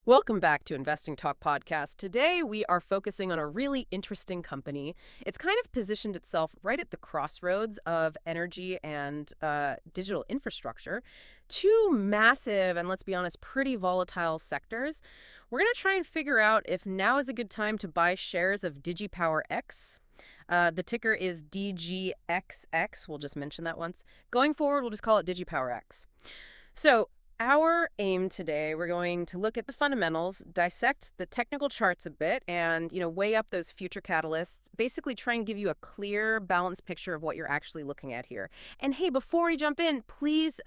Welcome back to Investing Talk Podcast. Today, we are focusing on a really interesting company. It's kind of positioned itself right at the crossroads of energy and digital infrastructure, two massive and, let's be honest, pretty volatile sectors. We're going to try and figure out if now is a good time to buy shares of DigiXX. The ticker is DGXX. We'll just mention that once. Going forward, we'll just call it DigiXX. So, our aim today, we're going to look at the fundamentals, dissect the technical charts a bit, and, weigh up those future catalysts, basically try and give you a clear, balanced picture of what you're actually looking at here. And hey, before we jump in, please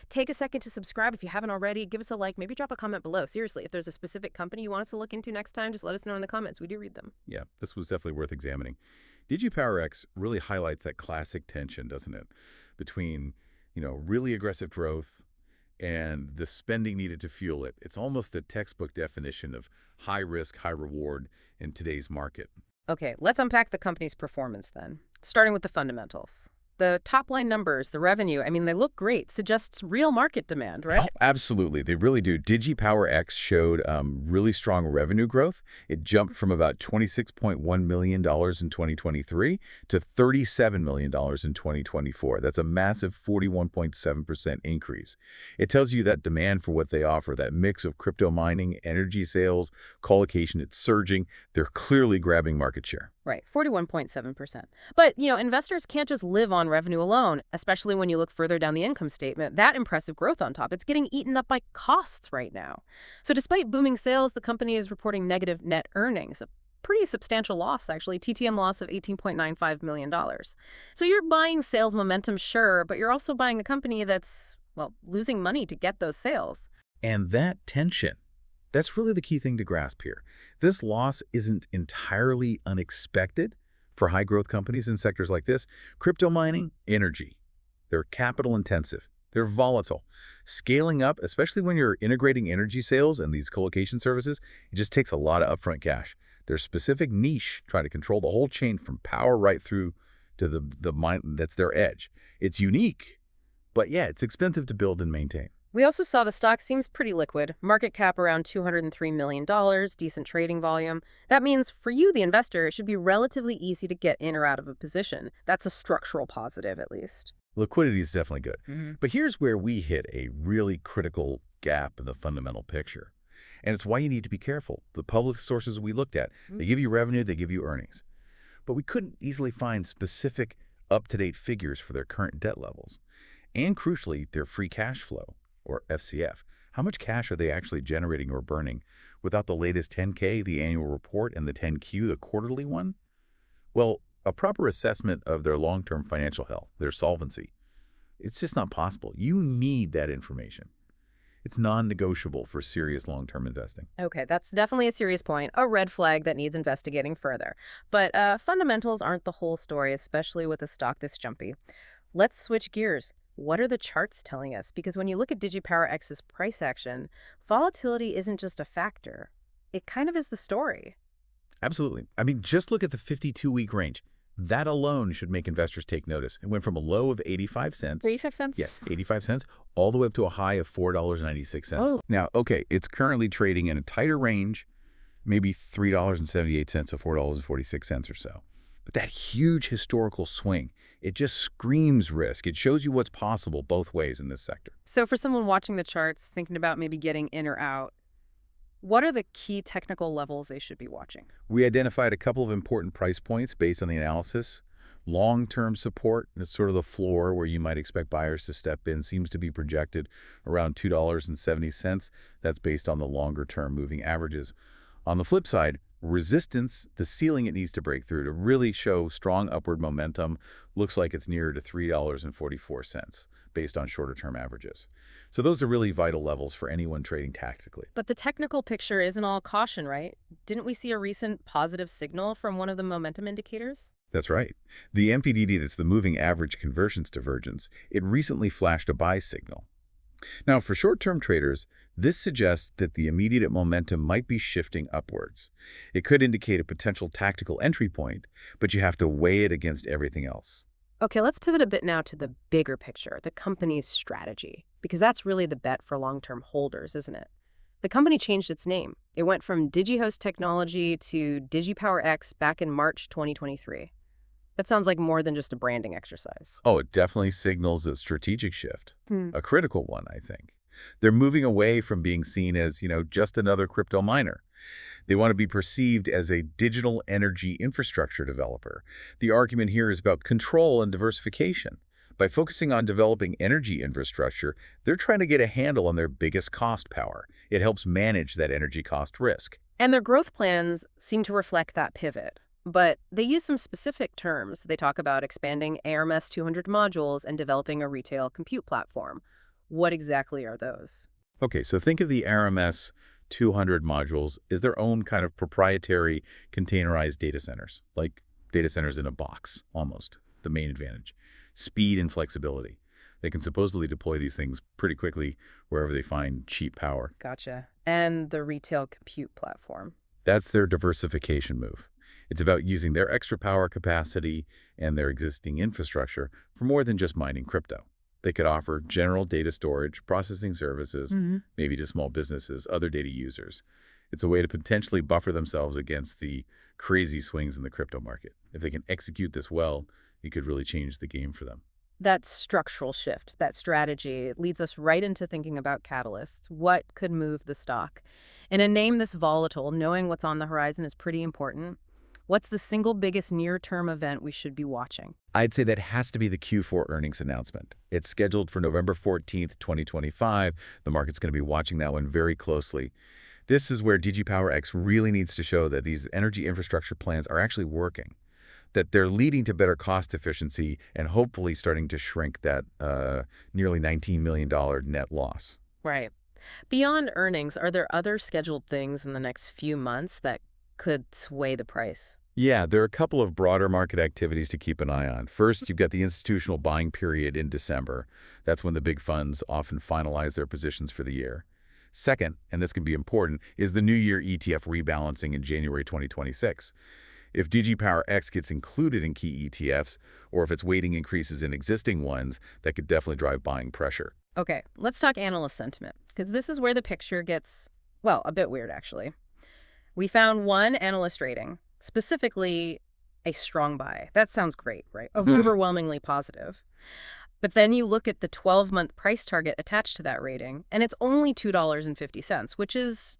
take a second to subscribe if you haven't already. Give us a like, maybe drop a comment below. Seriously, if there's a specific company you want us to look into next time, just let us know in the comments. We do read them. Yeah, this was definitely worth examining. DigiXX really highlights that classic tension, doesn't it? Between, really aggressive growth and the spending needed to fuel it. It's almost the textbook definition of high risk, high reward in today's market. Okay, let's unpack the company's performance then, starting with the fundamentals. The top-line numbers, the revenue, they look great. Suggests real market demand, right? Oh, absolutely. They really do. DigiXX showed really strong revenue growth. It jumped from about $26.1 million in 2023 to $37 million in 2024. That's a massive 41.7% increase. It tells you that demand for what they offer, that mix of crypto mining, energy sales, colocation, it's surging. They're clearly grabbing market share. Right, 41.7%. But, investors can't just live on revenue alone, especially when you look further down the income statement. That impressive growth on top, it's getting eaten up by costs right now. So despite booming sales, the company is reporting negative net earnings, a pretty substantial loss, actually, TTM loss of $18.95 million. So you're buying sales momentum, sure, but you're also buying a company that's, losing money to get those sales. And that tension, that's really the key thing to grasp here. This loss isn't entirely unexpected for high-growth companies in sectors like this. Crypto mining, energy. They're capital intensive. They're volatile. Scaling up, especially when you're integrating energy sales and these colocation services, it just takes a lot of upfront cash. Their specific niche, trying to control the whole chain from power right through to the mine. That's their edge. It's unique, but yeah, it's expensive to build and maintain. We also saw the stock seems pretty liquid. Market cap around $203 million, decent trading volume. That means for you, the investor, it should be relatively easy to get in or out of a position. That's a structural positive, at least. Liquidity is definitely good. But here's where we hit a really critical gap in the fundamental picture. And it's why you need to be careful. The public sources we looked at, they give you revenue, they give you earnings. But we couldn't easily find specific up-to-date figures for their current debt levels. And crucially, their free cash flow, or FCF. How much cash are they actually generating or burning without the latest 10K, the annual report, and the 10Q, the quarterly one? Well, a proper assessment of their long-term financial health, their solvency, it's just not possible. You need that information. It's non-negotiable for serious long-term investing. Okay, that's definitely a serious point, a red flag that needs investigating further. But fundamentals aren't the whole story, especially with a stock this jumpy. Let's switch gears. What are the charts telling us? Because when you look at DigiX's price action, volatility isn't just a factor. It kind of is the story. Absolutely. Just look at the 52-week range. That alone should make investors take notice. It went from a low of 85 cents. 85 cents? Yes, 85 cents, all the way up to a high of $4.96. Oh. Now, okay, it's currently trading in a tighter range, maybe $3.78 to $4.46 or so. But that huge historical swing, it just screams risk. It shows you what's possible both ways in this sector. So for someone watching the charts, thinking about maybe getting in or out, what are the key technical levels they should be watching? We identified a couple of important price points based on the analysis. Long-term support, that's sort of the floor where you might expect buyers to step in, seems to be projected around $2.70. That's based on the longer-term moving averages. On the flip side, resistance, the ceiling it needs to break through to really show strong upward momentum, looks like it's nearer to $3.44 based on shorter-term averages. So those are really vital levels for anyone trading tactically. But the technical picture isn't all caution, right? Didn't we see a recent positive signal from one of the momentum indicators? That's right. The MPDD, that's the moving average convergence divergence, it recently flashed a buy signal. Now, for short-term traders, this suggests that the immediate momentum might be shifting upwards. It could indicate a potential tactical entry point, but you have to weigh it against everything else. Okay, let's pivot a bit now to the bigger picture, the company's strategy, because that's really the bet for long-term holders, isn't it? the company changed its name. It went from Digi Technology to DigiXX back in March 2023. That sounds like more than just a branding exercise. Oh, it definitely signals a strategic shift, Hmm. a critical one, I think. They're moving away from being seen as, just another crypto miner. They want to be perceived as a digital energy infrastructure developer. The argument here is about control and diversification. By focusing on developing energy infrastructure, they're trying to get a handle on their biggest cost power. It helps manage that energy cost risk. And their growth plans seem to reflect that pivot. But they use some specific terms. They talk about expanding ARMS 200 modules and developing a retail compute platform. What exactly are those? Okay, so think of the RMS 200 modules as their own kind of proprietary containerized data centers, like data centers in a box, almost, the main advantage. Speed and flexibility. They can supposedly deploy these things pretty quickly wherever they find cheap power. Gotcha. And the retail compute platform. That's their diversification move. It's about using their extra power capacity and their existing infrastructure for more than just mining crypto. They could offer general data storage, processing services, maybe to small businesses, other data users. It's a way to potentially buffer themselves against the crazy swings in the crypto market. If they can execute this well, it could really change the game for them. That structural shift, that strategy, it leads us right into thinking about catalysts. What could move the stock? In a name this volatile, knowing what's on the horizon is pretty important. What's the single biggest near-term event we should be watching? I'd say that has to be the Q4 earnings announcement. It's scheduled for November 14th, 2025. The market's going to be watching that one very closely. This is where DigiXX really needs to show that these energy infrastructure plans are actually working, that they're leading to better cost efficiency and hopefully starting to shrink that nearly $19 million net loss. Right. Beyond earnings, are there other scheduled things in the next few months that could sway the price? Yeah, there are a couple of broader market activities to keep an eye on. First, you've got the institutional buying period in December. That's when the big funds often finalize their positions for the year. Second, and this can be important, is the New Year ETF rebalancing in January 2026. If DigiXX gets included in key ETFs, or if its weighting increases in existing ones, that could definitely drive buying pressure. Okay, let's talk analyst sentiment, because this is where the picture gets, well, a bit weird, actually. We found one analyst rating, specifically a strong buy. That sounds great, right? Overwhelmingly positive. But then you look at the 12-month price target attached to that rating, and it's only $2.50, which is,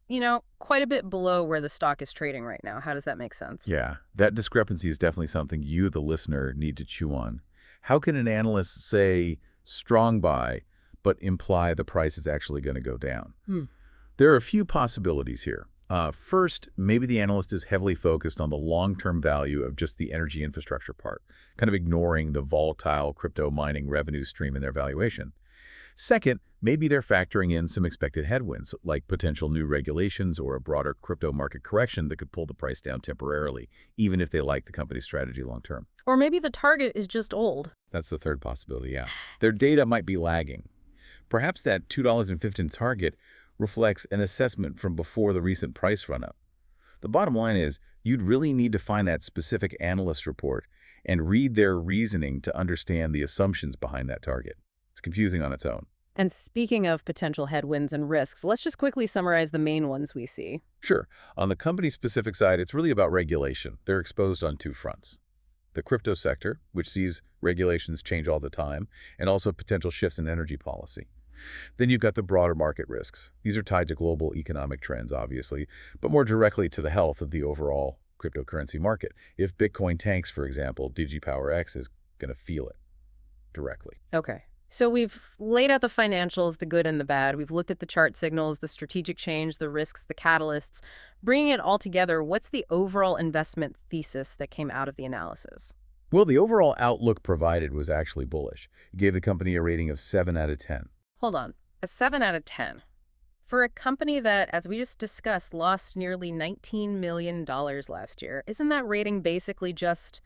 quite a bit below where the stock is trading right now. How does that make sense? Yeah, that discrepancy is definitely something you, the listener, need to chew on. How can an analyst say strong buy, but imply the price is actually going to go down? There are a few possibilities here. First, maybe the analyst is heavily focused on the long-term value of just the energy infrastructure part, kind of ignoring the volatile crypto mining revenue stream in their valuation. Second, maybe they're factoring in some expected headwinds, like potential new regulations or a broader crypto market correction that could pull the price down temporarily, even if they like the company's strategy long-term. Or maybe the target is just old. That's the third possibility, yeah. Their data might be lagging. Perhaps that $2.15 target reflects an assessment from before the recent price run-up. The bottom line is, you'd really need to find that specific analyst report and read their reasoning to understand the assumptions behind that target. It's confusing on its own. And speaking of potential headwinds and risks, let's just quickly summarize the main ones we see. Sure. On the company-specific side, it's really about regulation. They're exposed on two fronts. The crypto sector, which sees regulations change all the time, and also potential shifts in energy policy. Then you've got the broader market risks. These are tied to global economic trends, obviously, but more directly to the health of the overall cryptocurrency market. If Bitcoin tanks, for example, DigiXX is going to feel it directly. Okay. So we've laid out the financials, the good and the bad. We've looked at the chart signals, the strategic change, the risks, the catalysts. Bringing it all together, what's the overall investment thesis that came out of the analysis? Well, the overall outlook provided was actually bullish. It gave the company a rating of 7 out of 10. Hold on. A 7 out of 10. For a company that, as we just discussed, lost nearly $19 million last year, isn't that rating basically just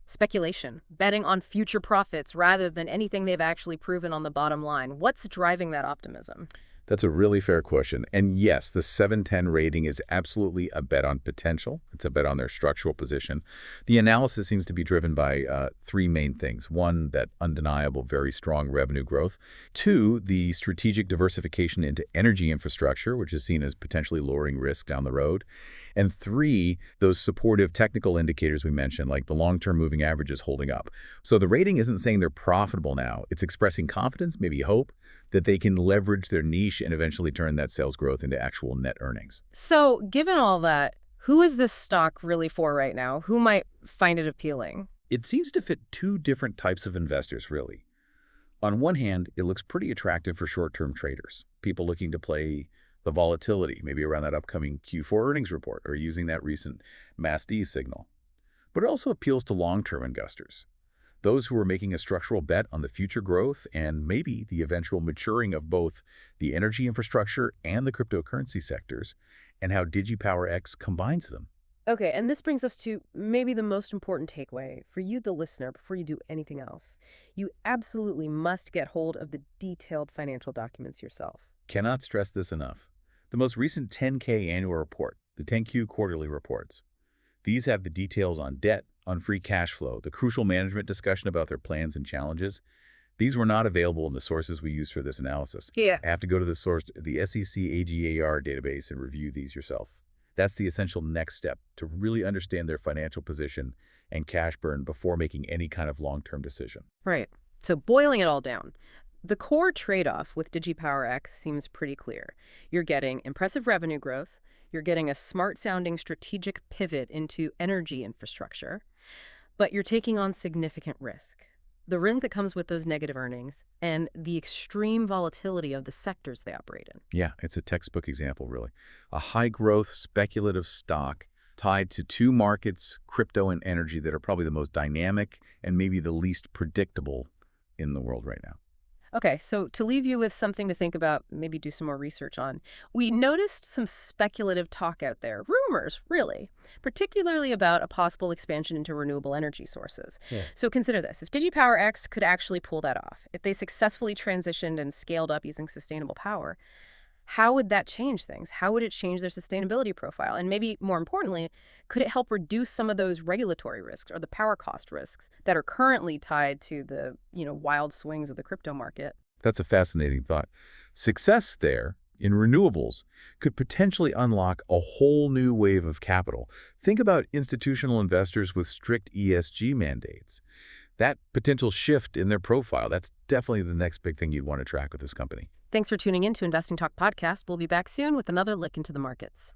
speculation, betting on future profits rather than anything they've actually proven on the bottom line? What's driving that optimism? That's a really fair question. And yes, the 710 rating is absolutely a bet on potential. It's a bet on their structural position. The analysis seems to be driven by three main things. One, that undeniable, very strong revenue growth. Two, the strategic diversification into energy infrastructure, which is seen as potentially lowering risk down the road. And three, those supportive technical indicators we mentioned, like the long-term moving averages holding up. So the rating isn't saying they're profitable now. It's expressing confidence, maybe hope, that they can leverage their niche and eventually turn that sales growth into actual net earnings. So given all that, who is this stock really for right now? Who might find it appealing? It seems to fit two different types of investors, really. On one hand, it looks pretty attractive for short-term traders, people looking to play the volatility, maybe around that upcoming Q4 earnings report or using that recent MASD signal. But it also appeals to long-term investors, those who are making a structural bet on the future growth and maybe the eventual maturing of both the energy infrastructure and the cryptocurrency sectors, and how DigiXX combines them. Okay, and this brings us to maybe the most important takeaway for you, the listener, before you do anything else. You absolutely must get hold of the detailed financial documents yourself. Cannot stress this enough. The most recent 10K annual report, the 10Q quarterly reports. These have the details on debt, on free cash flow, the crucial management discussion about their plans and challenges. These were not available in the sources we used for this analysis. Yeah. I have to go to the source, the SEC AGAR database, and review these yourself. That's the essential next step to really understand their financial position and cash burn before making any kind of long-term decision. Right. So boiling it all down, the core trade-off with DigiXX seems pretty clear. You're getting impressive revenue growth. You're getting a smart-sounding strategic pivot into energy infrastructure, but you're taking on significant risk. The risk that comes with those negative earnings and the extreme volatility of the sectors they operate in. Yeah, it's a textbook example, really. A high-growth, speculative stock tied to two markets, crypto and energy, that are probably the most dynamic and maybe the least predictable in the world right now. Okay, so to leave you with something to think about, maybe do some more research on, we noticed some speculative talk out there, rumors, really, particularly about a possible expansion into renewable energy sources. Yeah. So consider this. If DigiXX could actually pull that off, if they successfully transitioned and scaled up using sustainable power, how would that change things? How would it change their sustainability profile? And maybe more importantly, could it help reduce some of those regulatory risks or the power cost risks that are currently tied to the, wild swings of the crypto market? That's a fascinating thought. Success there in renewables could potentially unlock a whole new wave of capital. Think about institutional investors with strict ESG mandates. That potential shift in their profile, that's definitely the next big thing you'd want to track with this company. Thanks for tuning in to Investing Talk Podcast. We'll be back soon with another look into the markets.